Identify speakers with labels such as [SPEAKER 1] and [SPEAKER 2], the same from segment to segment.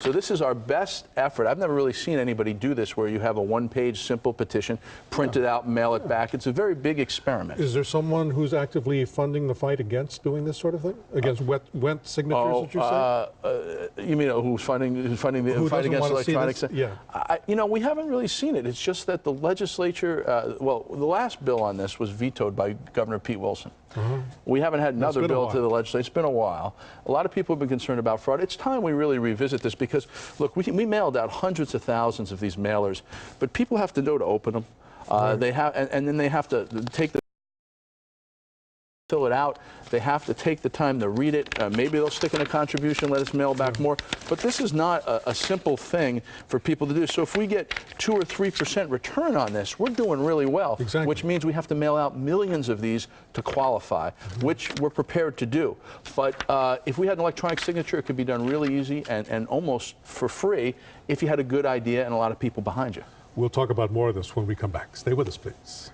[SPEAKER 1] So this is our best effort. I've never really seen anybody do this where you have a one-page simple petition, print it out, mail it back. It's a very big experiment.
[SPEAKER 2] Is there someone who's actively funding the fight against doing this sort of thing? Against wet signatures, did you say?
[SPEAKER 1] You mean who's funding the fight against electronics?
[SPEAKER 2] Yeah.
[SPEAKER 1] You know, we haven't really seen it. It's just that the legislature, well, the last bill on this was vetoed by Governor Pete Wilson. We haven't had another bill to the legislature. It's been a while. A lot of people have been concerned about fraud. It's time we really revisit this because, look, we mailed out hundreds of thousands of these mailers, but people have to know to open them. They have, and then they have to fill it out. They have to take the time to read it. Maybe they'll stick in a contribution, let us mail back more. But this is not a simple thing for people to do. So if we get 2 or 3% return on this, we're doing really well.
[SPEAKER 2] Exactly.
[SPEAKER 1] Which means we have to mail out millions of these to qualify, which we're prepared to do. But if we had an electronic signature, it could be done really easy and almost for free if you had a good idea and a lot of people behind you.
[SPEAKER 2] We'll talk about more of this when we come back. Stay with us, please.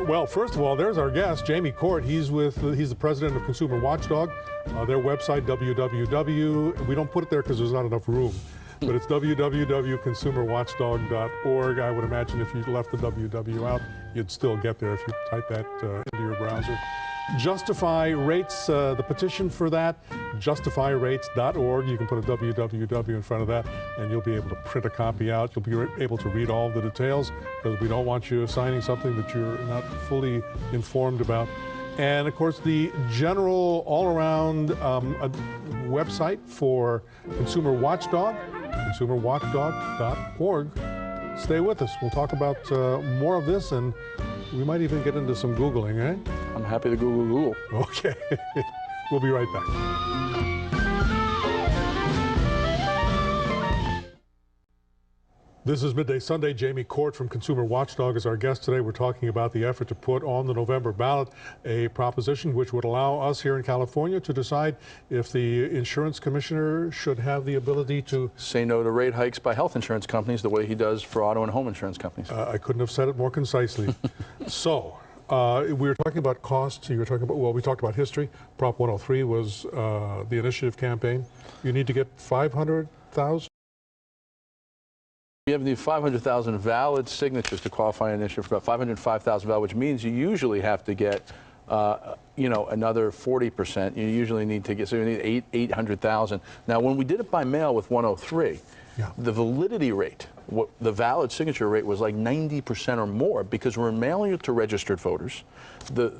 [SPEAKER 2] Well, first of all, there's our guest, Jamie Court. He's the president of Consumer Watchdog. Their website, www. We don't put it there because there's not enough room, but it's www.consumerwatchdog.org. I would imagine if you left the www out, you'd still get there if you type that into your browser. Justify Rates, the petition for that, JustifyRates.org. You can put a www in front of that, and you'll be able to print a copy out. You'll be able to read all the details, because we don't want you signing something that you're not fully informed about. And of course, the general all-around website for Consumer Watchdog, consumerwatchdog.org. Stay with us. We'll talk about more of this, and we might even get into some Googling, eh?
[SPEAKER 1] I'm happy to Google.
[SPEAKER 2] Okay. We'll be right back. This is Midday Sunday. Jamie Court from Consumer Watchdog is our guest today. We're talking about the effort to put on the November ballot a proposition which would allow us here in California to decide if the insurance commissioner should have the ability to
[SPEAKER 1] say no to rate hikes by health insurance companies the way he does for auto and home insurance companies.
[SPEAKER 2] I couldn't have said it more concisely. So, we were talking about costs. You were talking about, well, we talked about history. Prop 103 was the initiative campaign. You need to get 500,000.
[SPEAKER 1] You have the 500,000 valid signatures to qualify an initiative for about 505,000 valid, which means you usually have to get, you know, another 40%. You usually need to get, so you need 800,000. Now, when we did it by mail with 103, the validity rate, the valid signature rate was like 90% or more, because we're mailing it to registered voters. The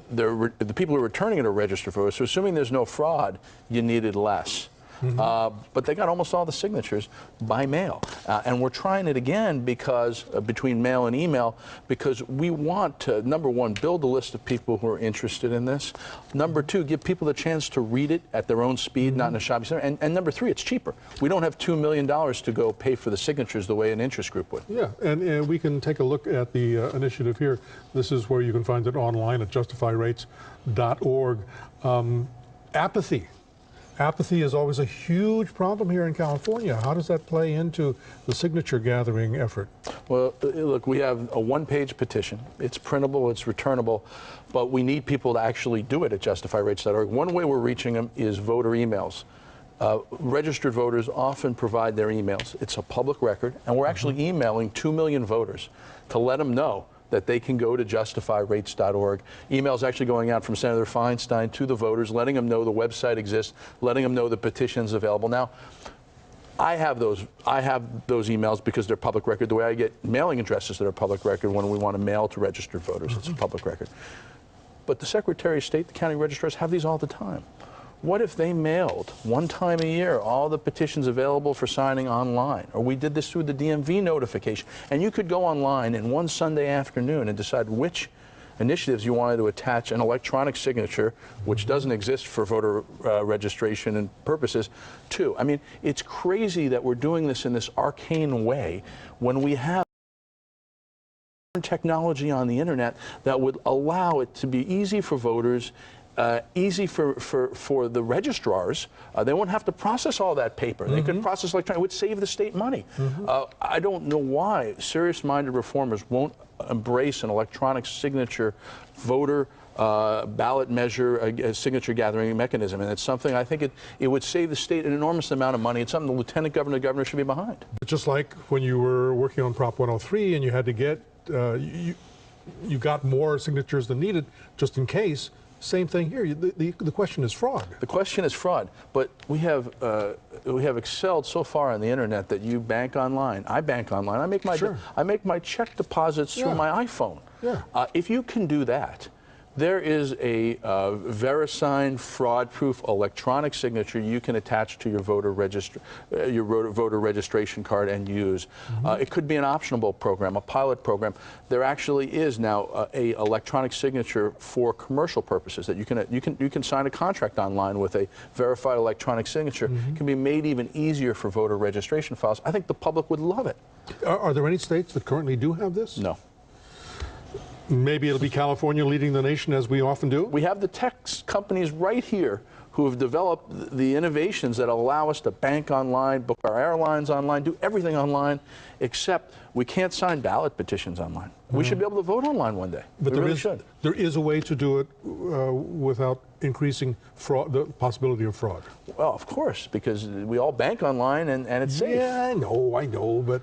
[SPEAKER 1] people who are returning it are registered voters. So assuming there's no fraud, you needed less. But they got almost all the signatures by mail. And we're trying it again because, between mail and email, because we want to, number one, build a list of people who are interested in this. Number two, give people the chance to read it at their own speed, not in a shopping center. And number three, it's cheaper. We don't have $2 million to go pay for the signatures the way an interest group would.
[SPEAKER 2] Yeah, and we can take a look at the initiative here. This is where you can find it online at justifyrates.org. Apathy. Apathy is always a huge problem here in California. How does that play into the signature gathering effort?
[SPEAKER 1] Well, look, we have a one-page petition. It's printable, it's returnable, but we need people to actually do it at justifyrates.org. One way we're reaching them is voter emails. Registered voters often provide their emails. It's a public record, and we're actually emailing 2 million voters to let them know that they can go to justifyrates.org. Emails actually going out from Senator Feinstein to the voters, letting them know the website exists, letting them know the petition's available. Now, I have those emails because they're public record, the way I get mailing addresses that are public record when we want to mail to registered voters. It's a public record. But the Secretary of State, the county registrars have these all the time. What if they mailed one time a year all the petitions available for signing online? Or we did this through the DMV notification. And you could go online in one Sunday afternoon and decide which initiatives you wanted to attach an electronic signature, which doesn't exist for voter registration and purposes, to. I mean, it's crazy that we're doing this in this arcane way when we have technology on the internet that would allow it to be easy for voters easy for the registrars. They won't have to process all that paper. They could process electronic. It would save the state money. I don't know why serious-minded reformers won't embrace an electronic signature voter ballot measure signature gathering mechanism, and it's something I think it would save the state an enormous amount of money. It's something the lieutenant governor should be behind.
[SPEAKER 2] Just like when you were working on Prop 103 and you had to get you got more signatures than needed just in case. Same thing here. The question is fraud. The
[SPEAKER 1] question is fraud, but we have excelled so far on the internet that you bank online. I bank online. I make my check deposits through my iPhone.
[SPEAKER 2] Yeah.
[SPEAKER 1] If you can do that, there is a VeriSign fraud-proof electronic signature you can attach to your voter registration card and use. It could be an optional program, a pilot program. There actually is now a electronic signature for commercial purposes that you can sign a contract online with a verified electronic signature. It can be made even easier for voter registration files. I think the public would love it.
[SPEAKER 2] Are there any states that currently do have this?
[SPEAKER 1] No.
[SPEAKER 2] Maybe it'll be California leading the nation, as we often do?
[SPEAKER 1] We have the tech companies right here who have developed the innovations that allow us to bank online, book our airlines online, do everything online, except we can't sign ballot petitions online. We should be able to vote online one day.
[SPEAKER 2] But
[SPEAKER 1] we really should.
[SPEAKER 2] There is a way to do it without increasing fraud, the possibility of fraud.
[SPEAKER 1] Well, of course, because we all bank online and it's safe.
[SPEAKER 2] Yeah, I know, but